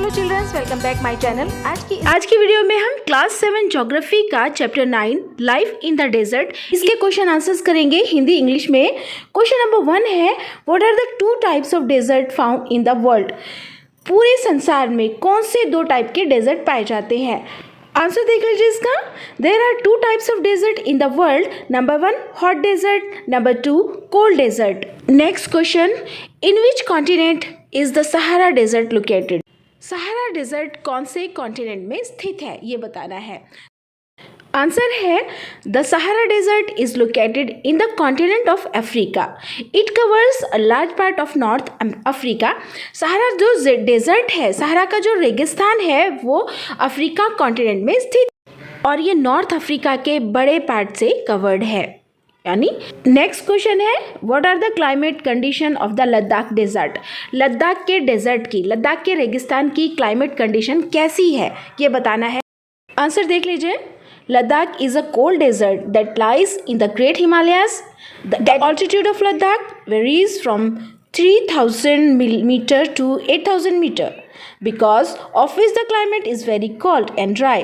Hello childrens, welcome back my channel. आज की video में हम क्लास 7 ज्योग्राफी का chapter 9 life in the desert इसके क्वेश्चन आंसर्स करेंगे हिंदी इंग्लिश में। क्वेश्चन नंबर 1 है, what are the two types of desert found in the world? पूरे संसार में कौन से दो टाइप के डेजर्ट पाए जाते हैं? आंसर देख लीजिए इसका। There are two types of desert in the world. Number 1 hot desert, number 2 cold desert. Next question, in which continent is the Sahara desert located? Sahara desert कौन से कॉन्टिनेंट में स्थित है, ये बताना है। आंसर है the Sahara desert is located in the continent of Africa. It covers a large part of north Africa. Sahara जो डेजर्ट है, सहारा का जो रेगिस्तान है वो अफ्रीका कॉन्टिनेंट में स्थित और ये नॉर्थ अफ्रीका के बड़े पार्ट से कवर्ड है। यानी नेक्स्ट क्वेश्चन है, what are the climate condition of the Ladakh desert? Ladakh के डेजर्ट की, लद्दाख के रेगिस्तान की क्लाइमेट कंडीशन कैसी है, ये बताना है। आंसर देख लीजिए। Ladakh is a cold desert that lies in the Great Himalayas. The altitude of Ladakh varies from 3,000 meter to 8,000 meter, because of which the climate is very cold and dry.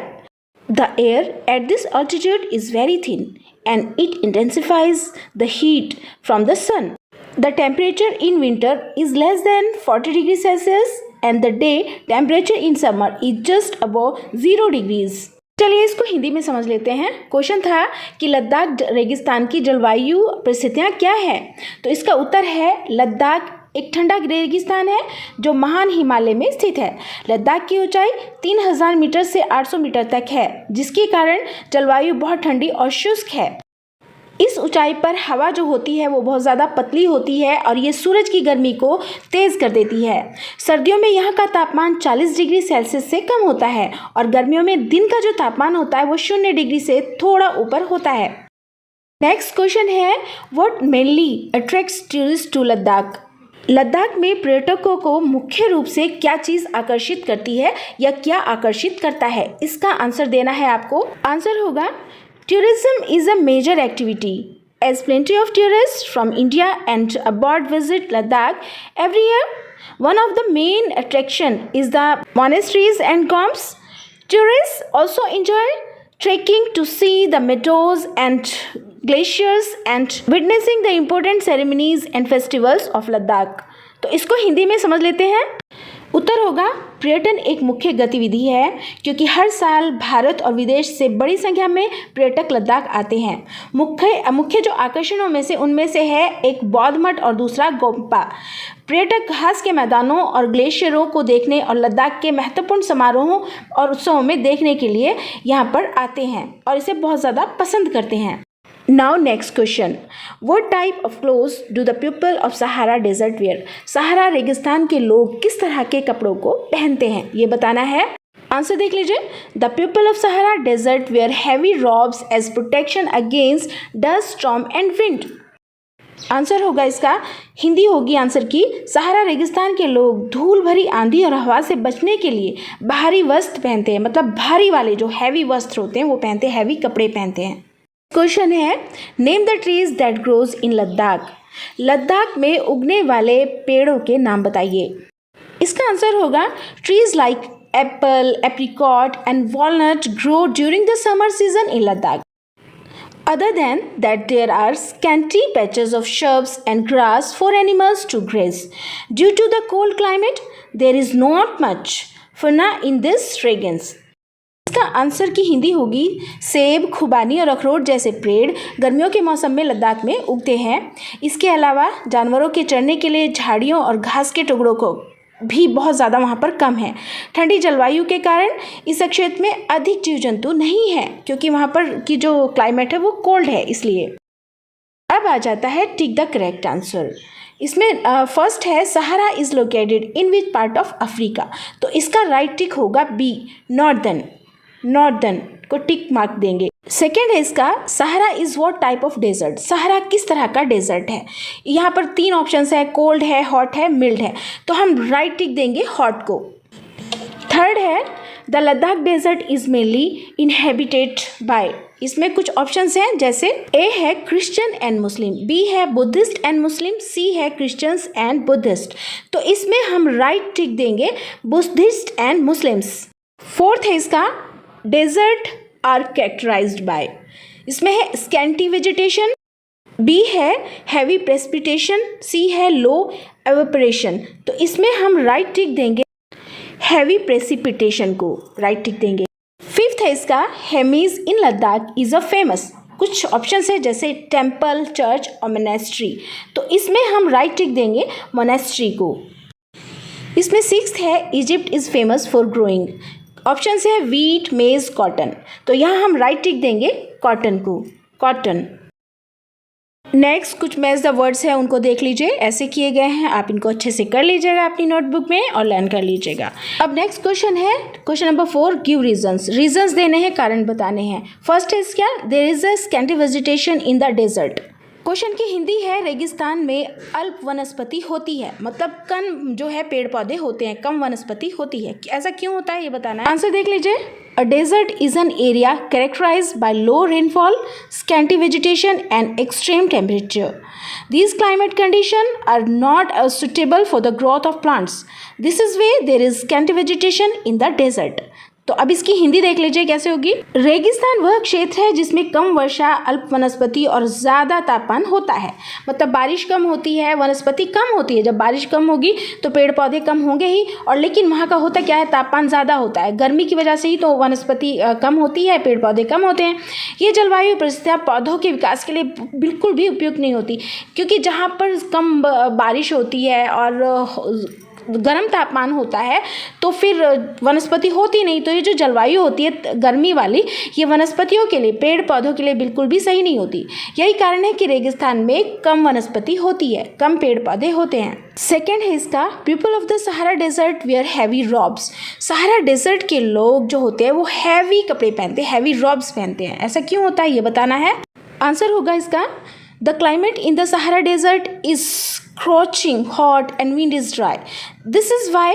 The air at this altitude is very thin and it intensifies the heat from the sun. The temperature in winter is less than 40 degrees Celsius and the day temperature in summer is just above 0 degrees. चलिए इसको हिंदी में समझ लेते हैं। Question था कि लद्दाख रेगिस्तान की जलवायु परिस्थितियाँ क्या है, तो इसका उत्तर है लद्दाख एक ठंडा रेगिस्तान है जो महान हिमालय में स्थित है। लद्दाख की ऊंचाई 3000 मीटर से 800 मीटर तक है, जिसके कारण जलवायु बहुत ठंडी और शुष्क है। इस ऊंचाई पर हवा जो होती है वो बहुत ज़्यादा पतली होती है और ये सूरज की गर्मी को तेज़ कर देती है। सर्दियों में यहाँ का तापमान 40 डिग्री सेल्सियस से कम होता है और गर्मियों में दिन का जो तापमान होता है वो 0 डिग्री से थोड़ा ऊपर होता है। नेक्स्ट क्वेश्चन है, what mainly attracts tourist to Ladakh? Ladakh में पर्यटकों को मुख्य रूप से क्या चीज़ आकर्षित करती है या क्या आकर्षित करता है, इसका आंसर देना है आपको। आंसर होगा, tourism is a major activity as plenty of tourists from India and abroad visit Ladakh every year. One of the main attraction is the monasteries and tombs. Tourists also enjoy trekking to see the meadows and glaciers and witnessing the important ceremonies and festivals of Ladakh. तो इसको हिंदी में समझ लेते हैं। उत्तर होगा, पर्यटन एक मुख्य गतिविधि है क्योंकि हर साल भारत और विदेश से बड़ी संख्या में पर्यटक लद्दाख आते हैं। मुख्य जो आकर्षणों में से उनमें से है एक बौद्ध मठ और दूसरा गोम्पा। पर्यटक घास के मैदानों और ग्लेशियरों को देखने और लद्दाख के महत्वपूर्ण समारोहों और उत्सवों में देखने के लिए यहाँ पर आते हैं और इसे बहुत ज़्यादा पसंद करते हैं। Now next question, what type of clothes do the people of Sahara Desert wear? सहारा रेगिस्तान के लोग किस तरह के कपड़ों को पहनते हैं, ये बताना है। आंसर देख लीजिए। The people of Sahara Desert wear heavy robes as protection against dust, storm and wind. Answer होगा इसका, हिंदी होगी आंसर की, सहारा रेगिस्तान के लोग धूल भरी आंधी और हवा से बचने के लिए भारी वस्त्र पहनते हैं, मतलब भारी वाले जो हैवी वस्त्र होते हैं वो पहनते हैं, हैवी कपड़े पहनते हैं। क्वेश्चन है, name the trees that grows in Ladakh. Ladakh में उगने वाले पेड़ों के नाम बताइए। इसका आंसर होगा, trees like Apple, apricot and walnut grow during the summer season in Ladakh. Other than that, there are scanty patches of shrubs and grass for animals to graze. Due to the cold climate, there is not much fauna in this region. इसका answer की हिंदी होगी, सेब, खुबानी और अखरोट जैसे पेड़ गर्मियों के मौसम में लद्दाख में उगते हैं। इसके अलावा जानवरों के चरने के लिए झाड़ियों और घास के टुकड़ों को भी बहुत ज़्यादा वहाँ पर कम है। ठंडी जलवायु के कारण इस क्षेत्र में अधिक जीव जंतु नहीं है क्योंकि वहाँ पर की जो क्लाइमेट है वो कोल्ड है, इसलिए। अब आ जाता है टिक द करेक्ट आंसर। इसमें फर्स्ट है, Sahara is located in which part of Africa, तो इसका राइट टिक होगा बी, नॉर्दर्न को टिक मार्क देंगे। सेकेंड है इसका, Sahara is what type of desert, Sahara किस तरह का डेजर्ट है। यहाँ पर 3 ऑप्शंस है, कोल्ड है, हॉट है, मिल्ड है, तो हम राइट टिक देंगे हॉट को। थर्ड है, the Ladakh desert is mainly inhabited by, इसमें कुछ ऑप्शंस हैं जैसे ए है क्रिश्चियन एंड मुस्लिम, बी है बुद्धिस्ट एंड मुस्लिम, सी है क्रिश्चियंस एंड बुद्धिस्ट। तो इसमें हम राइट टिक देंगे बुद्धिस्ट एंड मुस्लिम्स। फोर्थ है इसका डेजर्ट आर कैरेक्टराइज्ड बाय, इसमें है स्कैंटी वेजिटेशन, बी है हैवी प्रेसिपिटेशन, सी है लो एवेपोरेशन। तो इसमें हम राइट टिक देंगे हैवी प्रेसिपिटेशन को, राइट टिक देंगे। फिफ्थ है इसका हेमीज इन लद्दाख इज अ फेमस, कुछ ऑप्शंस है जैसे टेम्पल, चर्च और मोनेस्ट्री। तो इसमें हम राइट टिक देंगे मोनेस्ट्री को। इसमें सिक्स्थ है Egypt is famous for growing, options है वीट, मेज, कॉटन। तो यहाँ हम राइट टिक देंगे कॉटन को, कॉटन। नेक्स्ट कुछ मैच द वर्ड्स है उनको देख लीजिए, ऐसे किए गए हैं, आप इनको अच्छे से कर लीजिएगा अपनी नोटबुक में और लर्न कर लीजिएगा। अब नेक्स्ट क्वेश्चन है question number 4, give reasons, reasons देने हैं, कारण बताने हैं। फर्स्ट है क्या, there is a scanty vegetation in the desert. Question की हिंदी है रेगिस्तान में अल्प वनस्पति होती है, मतलब कम जो है पेड़ पौधे होते हैं, कम वनस्पति होती है। ऐसा क्यों होता है ये बताना है। आंसर देख लीजिए, a desert is an area characterized by low rainfall, scanty vegetation and extreme temperature. These climate conditions are not suitable for the growth of plants. This is why there is scanty vegetation in the desert. तो अब इसकी हिंदी देख लीजिए कैसे होगी। रेगिस्तान वह क्षेत्र है जिसमें कम वर्षा, अल्प वनस्पति और ज़्यादा तापमान होता है, मतलब बारिश कम होती है, वनस्पति कम होती है। जब बारिश कम होगी तो पेड़ पौधे कम होंगे ही, और लेकिन वहाँ का होता क्या है, तापमान ज़्यादा होता है, गर्मी की वजह से ही तो वनस्पति कम होती है, पेड़ पौधे कम होते हैं। ये जलवायु परिस्थितियाँ पौधों के विकास के लिए बिल्कुल भी उपयुक्त नहीं होती, क्योंकि जहाँ पर कम बारिश होती है और गर्म तापमान होता है तो फिर वनस्पति होती नहीं। तो ये जो जलवायु होती है गर्मी वाली, ये वनस्पतियों के लिए, पेड़ पौधों के लिए बिल्कुल भी सही नहीं होती। यही कारण है कि रेगिस्तान में कम वनस्पति होती है, कम पेड़ पौधे होते हैं। सेकेंड है इसका, people of the Sahara desert wear heavy robes. Sahara desert के लोग जो होते हैं वो हैवी कपड़े पहनते हैं, हैवी रॉब्स पहनते हैं। ऐसा क्यों होता है ये बताना है। आंसर होगा इसका, the climate in the Sahara desert is scorching hot and wind is dry. This is why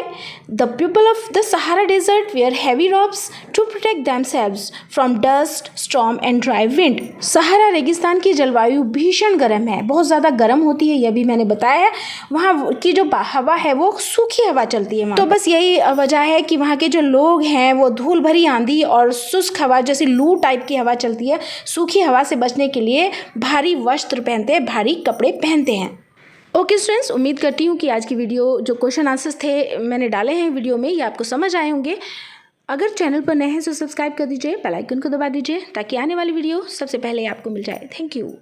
the people of the Sahara Desert wear heavy robes to protect themselves from dust, storm and dry wind. सहारा रेगिस्तान की जलवायु भीषण गर्म है, बहुत ज़्यादा गर्म होती है, यह भी मैंने बताया है। वहाँ की जो हवा है वो सूखी हवा चलती है। तो बस यही वजह है कि वहाँ के जो लोग हैं वो धूल भरी आंधी और शुष्क हवा जैसी लू टाइप की हवा चलती है, सूखी हवा से बचने के लिए भारी वस्त्र पहनते हैं, भारी कपड़े पहनते हैं। ओके स्टूडेंट्स, उम्मीद करती हूँ कि आज की वीडियो जो क्वेश्चन आंसर्स थे मैंने डाले हैं वीडियो में, ये आपको समझ आए होंगे। अगर चैनल पर नए हैं तो सब्सक्राइब कर दीजिए, बेल आइकन को दबा दीजिए ताकि आने वाली वीडियो सबसे पहले आपको मिल जाए। Thank you.